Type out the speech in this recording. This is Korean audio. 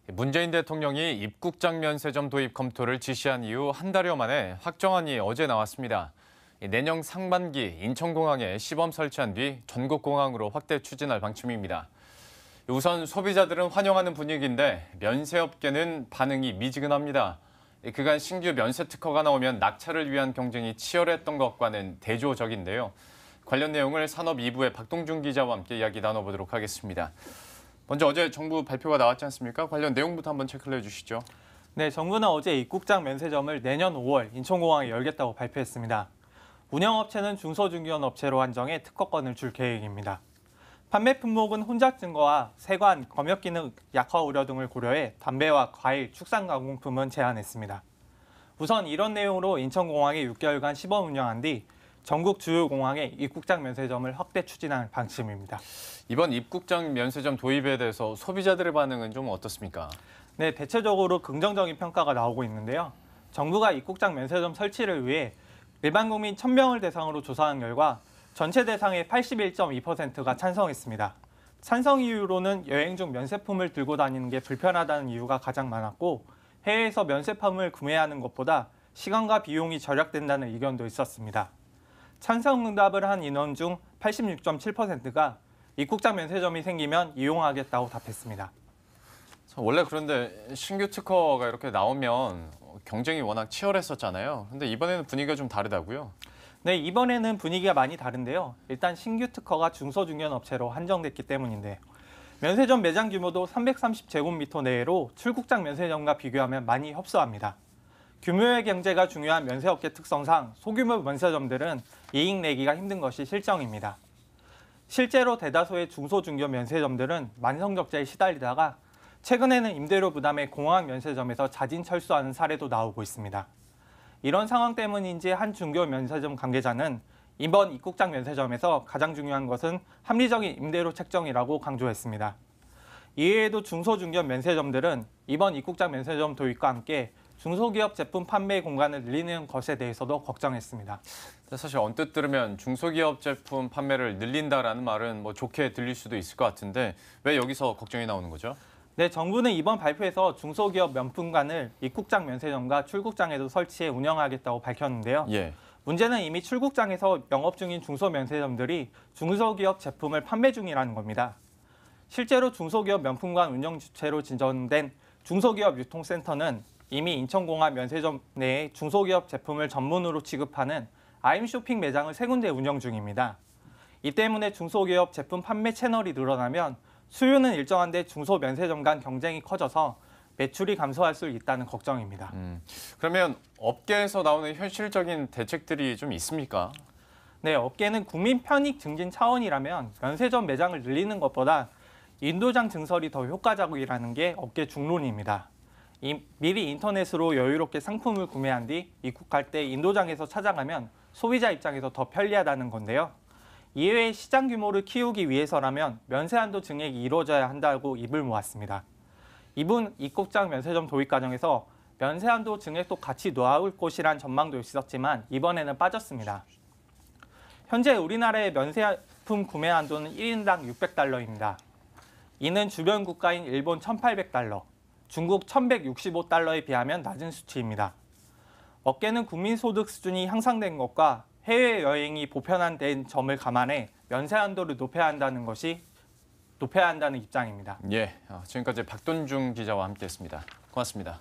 문재인 대통령이 입국장 면세점 도입 검토를 지시한 이후 한 달여 만에 확정안이 어제 나왔습니다. 내년 상반기 인천공항에 시범 설치한 뒤 전국 공항으로 확대 추진할 방침입니다. 우선 소비자들은 환영하는 분위기인데 면세업계는 반응이 미지근합니다. 그간 신규 면세 특허가 나오면 낙찰을 위한 경쟁이 치열했던 것과는 대조적인데요. 관련 내용을 산업 2부의 박동준 기자와 함께 이야기 나눠보도록 하겠습니다. 먼저 어제 정부 발표가 나왔지 않습니까? 관련 내용부터 한번 체크를 해주시죠. 네, 정부는 어제 입국장 면세점을 내년 5월 인천공항에 열겠다고 발표했습니다. 운영업체는 중소중견업체로 한정해 특허권을 줄 계획입니다. 판매 품목은 혼잡 증거와 세관, 검역 기능 약화 우려 등을 고려해 담배와 과일, 축산 가공품은 제한했습니다. 우선 이런 내용으로 인천공항에 6개월간 시범 운영한 뒤 전국 주요 공항에 입국장 면세점을 확대 추진할 방침입니다. 이번 입국장 면세점 도입에 대해서 소비자들의 반응은 좀 어떻습니까? 네, 대체적으로 긍정적인 평가가 나오고 있는데요. 정부가 입국장 면세점 설치를 위해 일반 국민 1,000명을 대상으로 조사한 결과 전체 대상의 81.2%가 찬성했습니다. 찬성 이유로는 여행 중 면세품을 들고 다니는 게 불편하다는 이유가 가장 많았고 해외에서 면세품을 구매하는 것보다 시간과 비용이 절약된다는 의견도 있었습니다. 찬성 응답을 한 인원 중 86.7%가 입국장 면세점이 생기면 이용하겠다고 답했습니다. 원래 그런데 신규 특허가 이렇게 나오면 경쟁이 워낙 치열했었잖아요. 근데 이번에는 분위기가 좀 다르다고요? 네, 이번에는 분위기가 많이 다른데요. 일단 신규 특허가 중소중견업체로 한정됐기 때문인데 면세점 매장 규모도 330제곱미터 내외로 출국장 면세점과 비교하면 많이 협소합니다. 규모의 경제가 중요한 면세업계 특성상 소규모 면세점들은 이익 내기가 힘든 것이 실정입니다. 실제로 대다수의 중소중견 면세점들은 만성적자에 시달리다가 최근에는 임대료 부담에 공항 면세점에서 자진 철수하는 사례도 나오고 있습니다. 이런 상황 때문인지 한 중교 면세점 관계자는 이번 입국장 면세점에서 가장 중요한 것은 합리적인 임대료 책정이라고 강조했습니다. 이외에도 중소중견 면세점들은 이번 입국장 면세점 도입과 함께 중소기업 제품 판매 공간을 늘리는 것에 대해서도 걱정했습니다. 사실 언뜻 들으면 중소기업 제품 판매를 늘린다라는 말은 좋게 들릴 수도 있을 것 같은데 왜 여기서 걱정이 나오는 거죠? 네, 정부는 이번 발표에서 중소기업 명품관을 입국장 면세점과 출국장에도 설치해 운영하겠다고 밝혔는데요. 문제는 이미 출국장에서 영업 중인 중소면세점들이 중소기업 제품을 판매 중이라는 겁니다. 실제로 중소기업 명품관 운영 주체로 진전된 중소기업 유통센터는 이미 인천공항 면세점 내에 중소기업 제품을 전문으로 취급하는 아임쇼핑 매장을 3군데 운영 중입니다. 이 때문에 중소기업 제품 판매 채널이 늘어나면 수요는 일정한데 중소면세점 간 경쟁이 커져서 매출이 감소할 수 있다는 걱정입니다. 그러면 업계에서 나오는 현실적인 대책들이 좀 있습니까? 네, 업계는 국민 편익 증진 차원이라면 면세점 매장을 늘리는 것보다 인도장 증설이 더 효과적이라는 게 업계 중론입니다. 미리 인터넷으로 여유롭게 상품을 구매한 뒤 입국할 때 인도장에서 찾아가면 소비자 입장에서 더 편리하다는 건데요. 이외에 시장 규모를 키우기 위해서라면 면세한도 증액이 이루어져야 한다고 입을 모았습니다. 이분 입국장 면세점 도입 과정에서 면세한도 증액도 같이 놓아올 것이란 전망도 있었지만 이번에는 빠졌습니다. 현재 우리나라의 면세품 구매 한도는 1인당 600달러입니다. 이는 주변 국가인 일본 1,800달러, 중국 1,165달러에 비하면 낮은 수치입니다. 업계는 국민소득 수준이 향상된 것과 해외여행이 보편화된 점을 감안해 면세 한도를 높여야 한다는 입장입니다. 지금까지 박동준 기자와 함께했습니다. 고맙습니다.